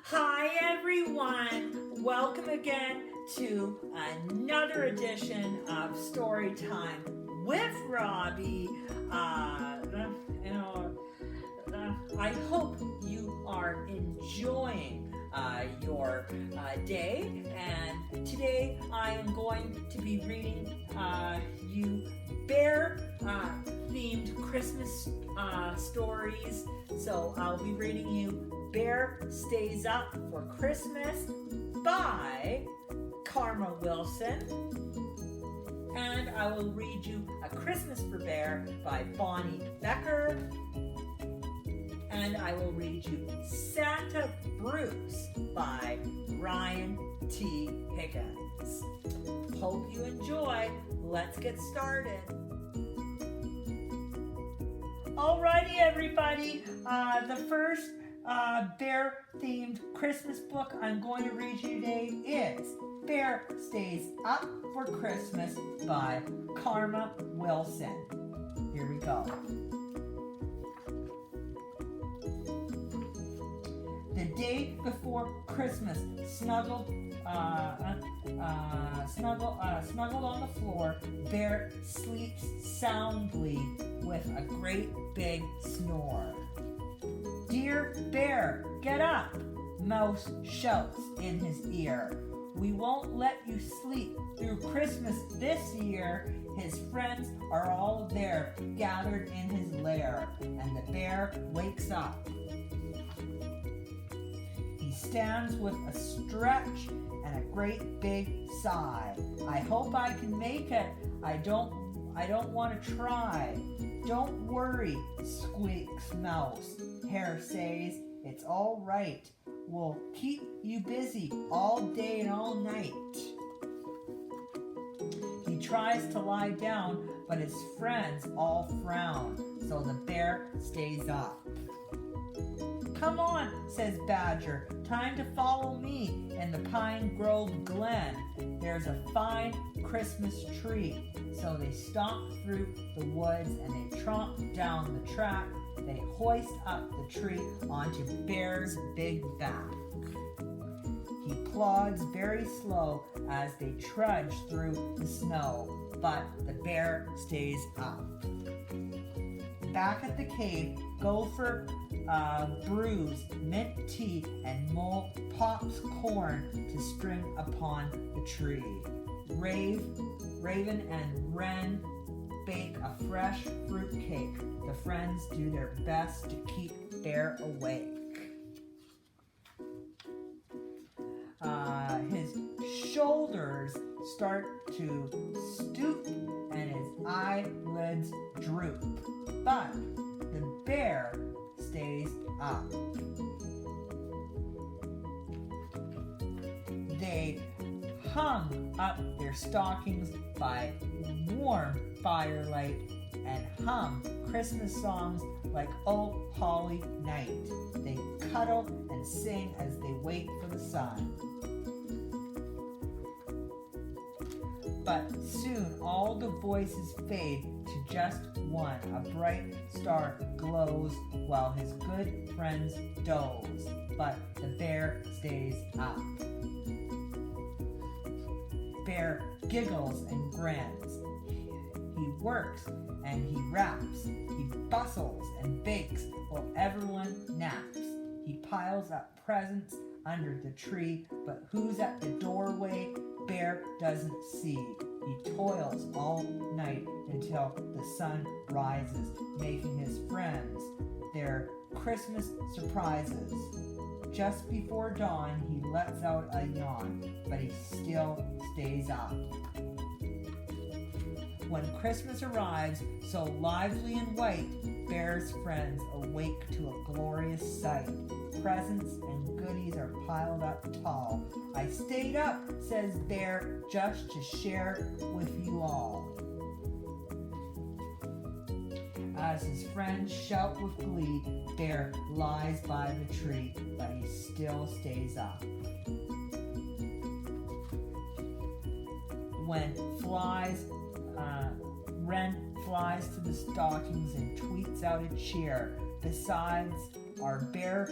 Hi, everyone. Welcome again to another edition of Storytime with Robbie. You know, I hope you are enjoying your day. And today I am going to be reading you bear themed Christmas stories. So I'll be reading you Bear Stays Up for Christmas by Karma Wilson. And I will read you A Christmas for Bear by Bonnie Becker. And I will read you Santa Bruce by Ryan T. Higgins. Hope you enjoy. Let's get started. Alrighty, everybody. The first bear-themed Christmas book I'm going to read you today is Bear Stays Up for Christmas by Karma Wilson. Here we go. The day before Christmas, snuggled on the floor, Bear sleeps soundly with a great big snore. Dear Bear, get up, Mouse shouts in his ear. We won't let you sleep through Christmas this year. His friends are all there, gathered in his lair, and the bear wakes up. He stands with a stretch and a great big sigh. I hope I can make it. I don't want to try. Don't worry, squeaks Mouse. Hare says, it's all right. We'll keep you busy all day and all night. He tries to lie down, but his friends all frown, so the bear stays up. Come on, says Badger, time to follow me in the Pine Grove Glen. There's a fine Christmas tree. So they stomp through the woods and they tromp down the track. They hoist up the tree onto Bear's big back. He plods very slow as they trudge through the snow, but the bear stays up. Back at the cave, Gopher brews mint tea and Mole pops corn to string upon the tree. Raven and Wren bake a fresh fruit cake. The friends do their best to keep Bear awake. His shoulders start to stoop and his eyelids droop, but the bear stays up. They hung up their stockings by warm firelight and hum Christmas songs like Oh Holly Night. They cuddle and sing as they wait for the sun. But soon all the voices fade to just one. A bright star glows while his good friends doze, but the bear stays up. Bear giggles and grins. He works and he raps. He bustles and bakes while everyone naps. He piles up presents under the tree, but who's at the doorway? Bear doesn't see. He toils all night until the sun rises, making his friends their Christmas surprises. Just before dawn, he lets out a yawn, but he still stays up. When Christmas arrives, so lively and white, Bear's friends awake to a glorious sight. Presents and goodies are piled up tall. I stayed up, says Bear, just to share with you all. As his friends shout with glee, Bear lies by the tree, but he still stays up. When Wren flies to the stockings and tweets out a cheer. Besides our bear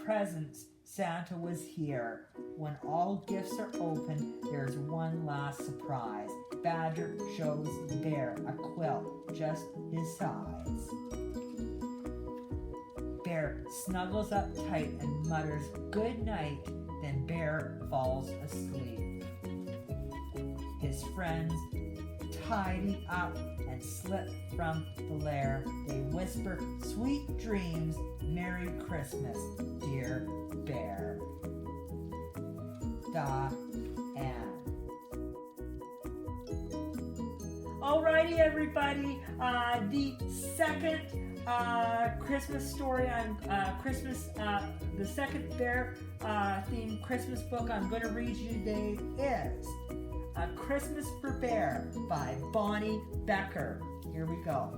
presents, Santa was here. When all gifts are open, there's one last surprise. Badger shows Bear a quilt just his size. Bear snuggles up tight and mutters good night. Then Bear falls asleep. His friends tidy up and slip from the lair. They whisper sweet dreams, Merry Christmas, dear Bear. Diane. Alrighty, everybody. The second Christmas story on the second Bear themed Christmas book I'm going to read you today is A Christmas for Bear by Bonnie Becker. Here we go.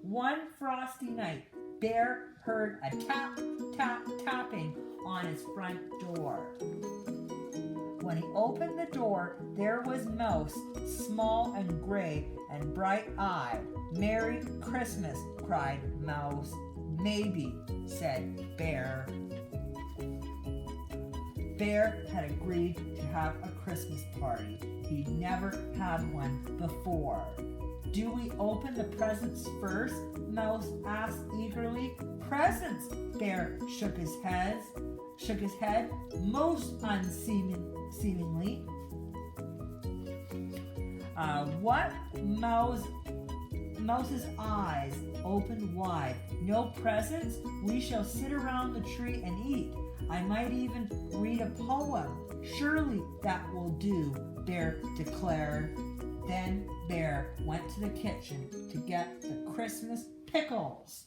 One frosty night, Bear heard a tap, tap, tapping on his front door. When he opened the door, there was Mouse, small and gray and bright-eyed. Merry Christmas, cried Mouse. Maybe, said Bear. Bear had agreed to have a Christmas party. He'd never had one before. Do we open the presents first? Mouse asked eagerly. Presents? Bear shook his head most unseemingly. What? Mouse's eyes opened wide. No presents? We shall sit around the tree and eat. I might even read a poem. Surely that will do, Bear declared. Then Bear went to the kitchen to get the Christmas pickles.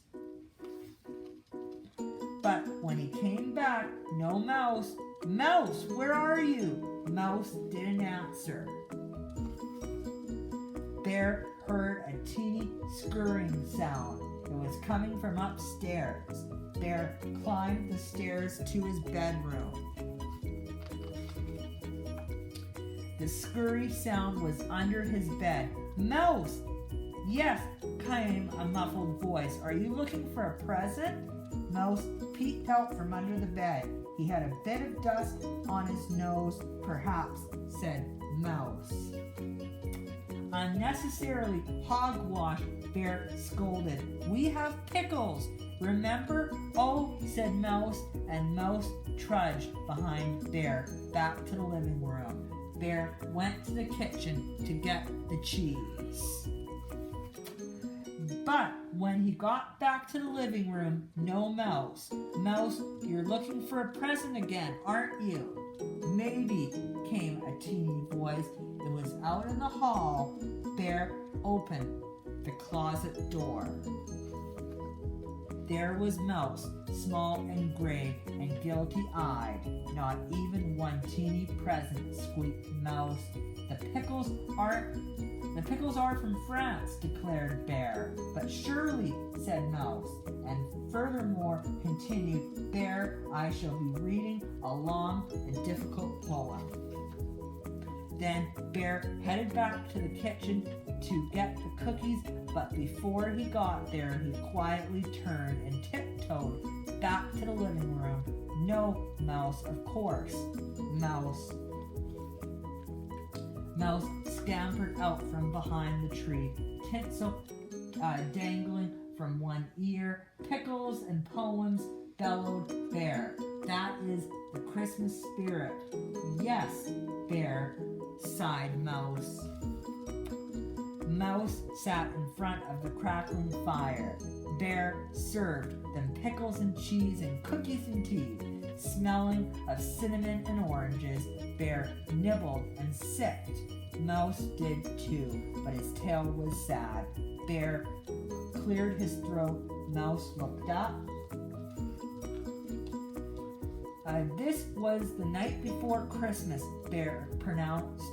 But when he came back, no Mouse. Mouse, where are you? Mouse didn't answer. Bear heard a teeny scurrying sound. It was coming from upstairs. Bear climbed the stairs to his bedroom. The scurry sound was under his bed. Mouse! Yes, came a muffled voice. Are you looking for a present? Mouse peeked out from under the bed. He had a bit of dust on his nose, perhaps, said Mouse. Unnecessarily hogwash, Bear scolded. We have pickles, remember? Oh, said Mouse, and Mouse trudged behind Bear back to the living room. Bear went to the kitchen to get the cheese. But when he got back to the living room, no Mouse. Mouse, you're looking for a present again, aren't you? Maybe, came a teeny voice. It was out in the hall. Bear opened the closet door. There was Mouse, small and gray and guilty-eyed. Not even one teeny present, squeaked Mouse. The pickles are from France, declared Bear. But surely, said Mouse. And furthermore, continued Bear, I shall be reading a long and difficult poem. Then Bear headed back to the kitchen to get the cookies, but before he got there, he quietly turned and tiptoed back to the living room. No, Mouse, of course. Mouse scampered out from behind the tree, tinsel dangling from one ear. Pickles and poems, bellowed Bear. That is the Christmas spirit. Yes, Bear, sighed Mouse. Mouse sat in front of the crackling fire. Bear served them pickles and cheese and cookies and tea, smelling of cinnamon and oranges. Bear nibbled and sipped. Mouse did too, but his tail was sad. Bear cleared his throat. Mouse looked up. This was the night before Christmas, Bear pronounced.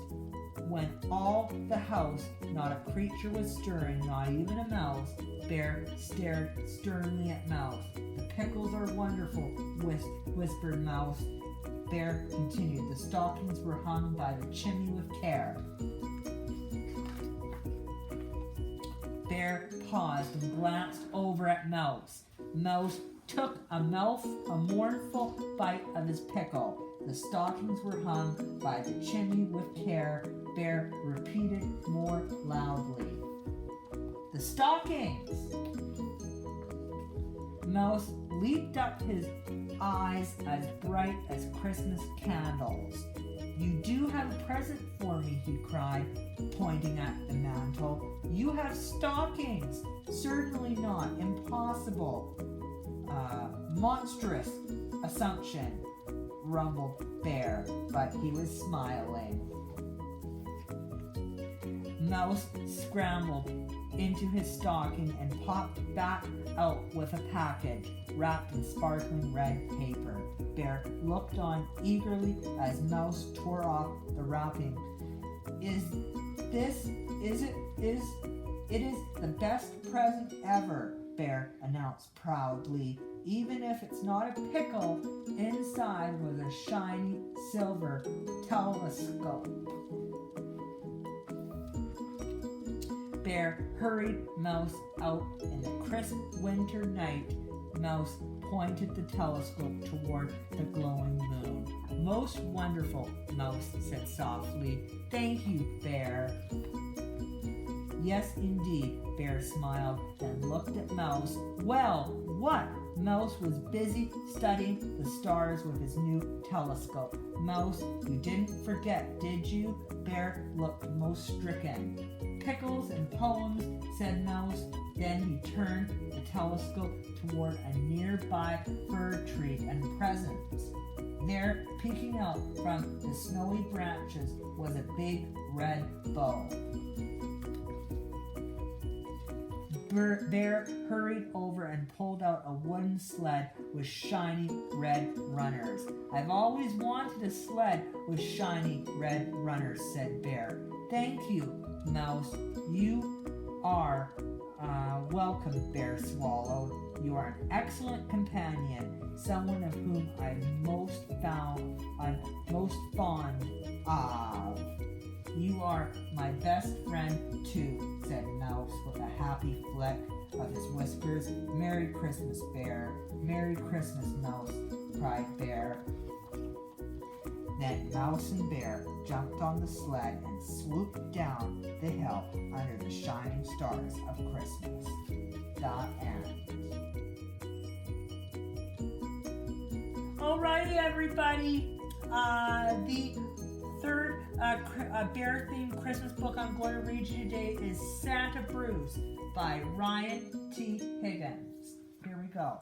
When all the house, not a creature was stirring, not even a mouse. Bear stared sternly at Mouse. The pickles are wonderful, whispered Mouse. Bear continued. The stockings were hung by the chimney with care. Bear paused and glanced over at Mouse. Mouse took a mournful bite of his pickle. The stockings were hung by the chimney with care. Bear repeated more loudly. The stockings! Mouse leaped up, his eyes as bright as Christmas candles. You do have a present for me, he cried, pointing at the mantle. You have stockings! Certainly not. Impossible. Monstrous assumption, rumbled Bear, but he was smiling. Mouse scrambled into his stocking and popped back out with a package wrapped in sparkling red paper. Bear looked on eagerly as Mouse tore off the wrapping. It is the best present ever, Bear announced proudly. Even if it's not a pickle, inside was a shiny silver telescope. Bear hurried Mouse out in the crisp winter night. Mouse pointed the telescope toward the glowing moon. Most wonderful, Mouse said softly. Thank you, Bear. Yes, indeed, Bear smiled and looked at Mouse. Well, what? Mouse was busy studying the stars with his new telescope. Mouse, you didn't forget, did you? Bear looked most stricken. Pickles and poems, said Mouse. Then he turned the telescope toward a nearby fir tree and presents. There, peeking out from the snowy branches, was a big red bow. Bear hurried over and pulled out a wooden sled with shiny red runners. I've always wanted a sled with shiny red runners, said Bear. Thank you, Mouse. You are welcome, Bear swallowed. You are an excellent companion, someone of whom I'm most fond of. You are my best friend, too, said Mouse with a happy flick of his whiskers. Merry Christmas, Bear. Merry Christmas, Mouse, cried Bear. Then Mouse and Bear jumped on the sled and swooped down the hill under the shining stars of Christmas. The end. Alrighty, everybody. The third bear-themed Christmas book I'm going to read you today is Santa Bruce by Ryan T. Higgins. Here we go.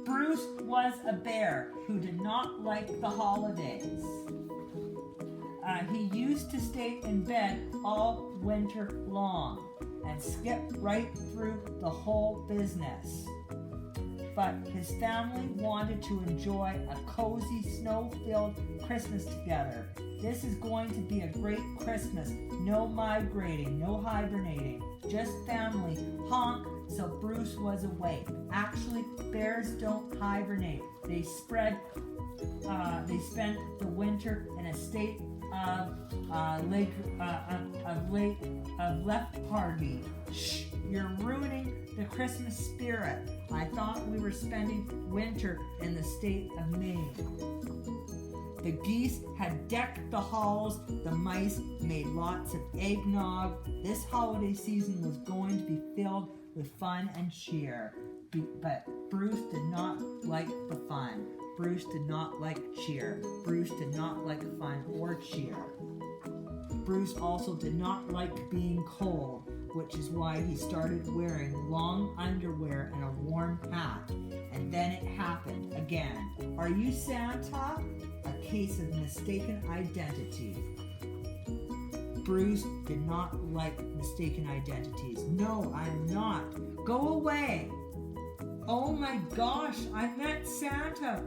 Bruce was a bear who did not like the holidays. He used to stay in bed all winter long and skip right through the whole business. But his family wanted to enjoy a cozy, snow-filled Christmas together. This is going to be a great Christmas. No migrating, no hibernating, just family. Honk, so Bruce was awake. Actually, bears don't hibernate. They spend the winter in a state of lethargy. Shh, you're ruining the Christmas spirit. I thought we were spending winter in the state of Maine. The geese had decked the halls. The mice made lots of eggnog. This holiday season was going to be filled with fun and cheer. But Bruce did not like the fun. Bruce did not like cheer. Bruce did not like fun or cheer. Bruce also did not like being cold, which is why he started wearing long underwear and a warm hat. And then it happened again. Are you Santa? A case of mistaken identity. Bruce did not like mistaken identities. No, I'm not. Go away. Oh my gosh, I met Santa.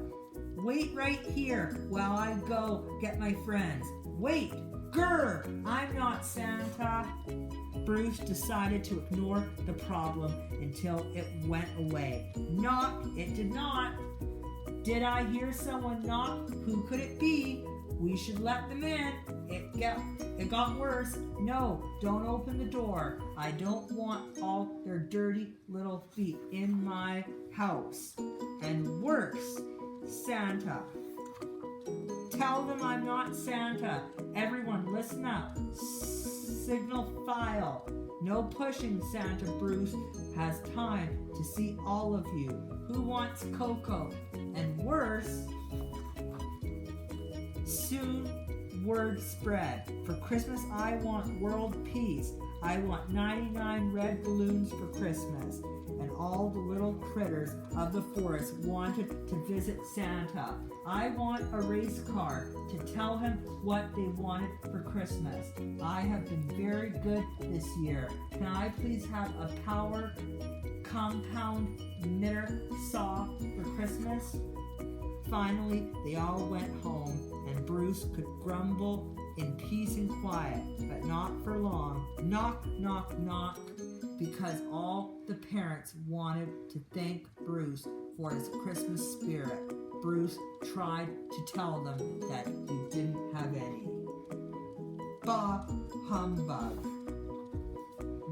Wait right here while I go get my friends. Wait, grr, I'm not Santa. Bruce decided to ignore the problem until it went away. Knock, it did not. Did I hear someone knock? Who could it be? We should let them in. It got worse. No, don't open the door. I don't want all their dirty little feet in my house. And worse, Santa. Tell them I'm not Santa. Everyone, listen up. Signal file. No pushing, Santa Bruce has time to see all of you. Who wants cocoa? And worse, soon word spread. For Christmas, I want world peace. I want 99 red balloons for Christmas. And all the little critters of the forest wanted to visit Santa. I want a race car to tell him what they wanted for Christmas. I have been very good this year. Can I please have a power compound knitter saw for Christmas? Finally, they all went home, and Bruce could grumble in peace and quiet, but not for long. Knock, knock, knock, because all the parents wanted to thank Bruce for his Christmas spirit. Bruce tried to tell them that he didn't have any. Bah humbug.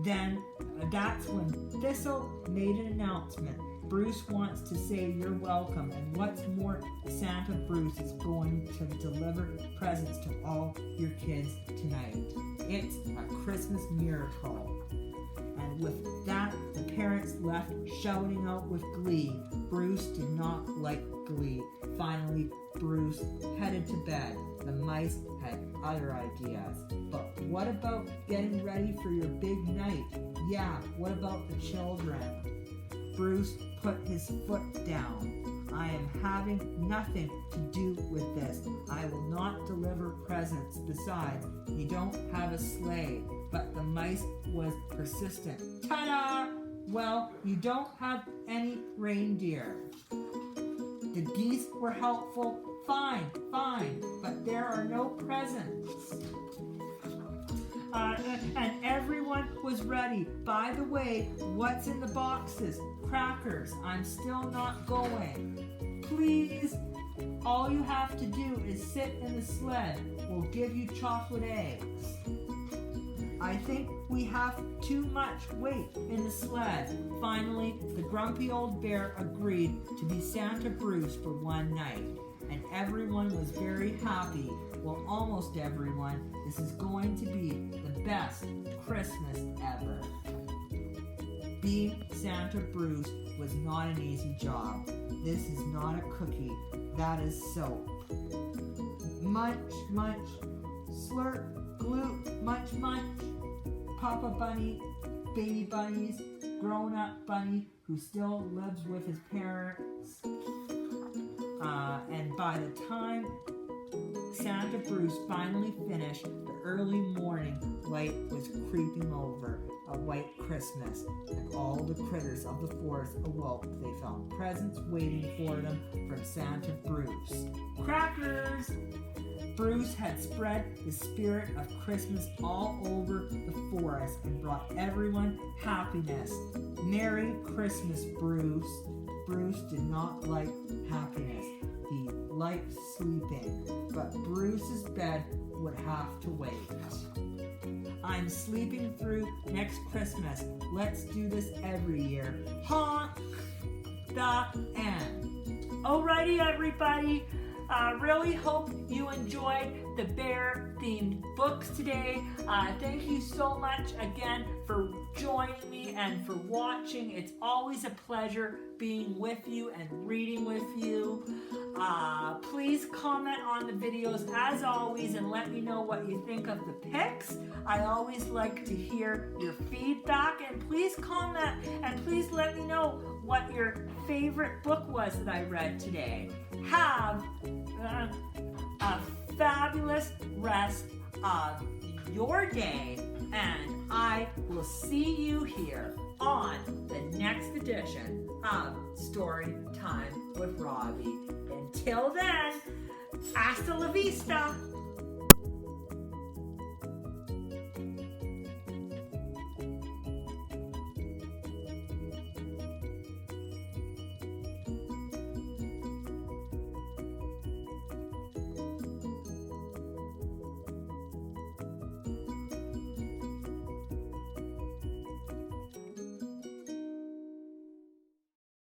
Then that's when Thistle made an announcement. Bruce wants to say you're welcome, and what's more, Santa Bruce is going to deliver presents to all your kids tonight. It's a Christmas miracle. And with that, the parents left shouting out with glee. Bruce did not like glee. Finally, Bruce headed to bed. The mice had other ideas. But what about getting ready for your big night? Yeah, what about the children? Bruce put his foot down. I am having nothing to do with this. I will not deliver presents. Besides, we don't have a sleigh. But the mice was persistent. Ta-da! Well, you don't have any reindeer. The geese were helpful. Fine, but there are no presents. And everyone was ready. By the way, what's in the boxes? Crackers. I'm still not going. Please, all you have to do is sit in the sled. We'll give you chocolate eggs. I think we have too much weight in the sled. Finally, the grumpy old bear agreed to be Santa Bruce for one night. And everyone was very happy. Well, almost everyone. This is going to be the best Christmas ever. Being Santa Bruce was not an easy job. This is not a cookie. That is soap. Munch, munch, slurp, gloop, munch, munch. Papa Bunny, baby bunnies, grown-up bunny who still lives with his parents. And by the time Santa Bruce finally finished, the early morning light was creeping over a white Christmas, and all the critters of the forest awoke. They found presents waiting for them from Santa Bruce. Crackers! Bruce had spread the spirit of Christmas all over the forest and brought everyone happiness. Merry Christmas, Bruce. Bruce did not like happiness. He liked sleeping, but Bruce's bed would have to wait. I'm sleeping through next Christmas. Let's do this every year. Honk the end. Alrighty, everybody. Really hope you enjoyed the bear-themed books today. Thank you so much again for joining me and for watching. It's always a pleasure being with you and reading with you. Please comment on the videos as always and let me know what you think of the pics. I always like to hear your feedback, and please comment and please let me know what your favorite book was that I read today. Have a fabulous rest of your day, and I will see you here on the next edition of Story Time with Robbie. Until then, hasta la vista!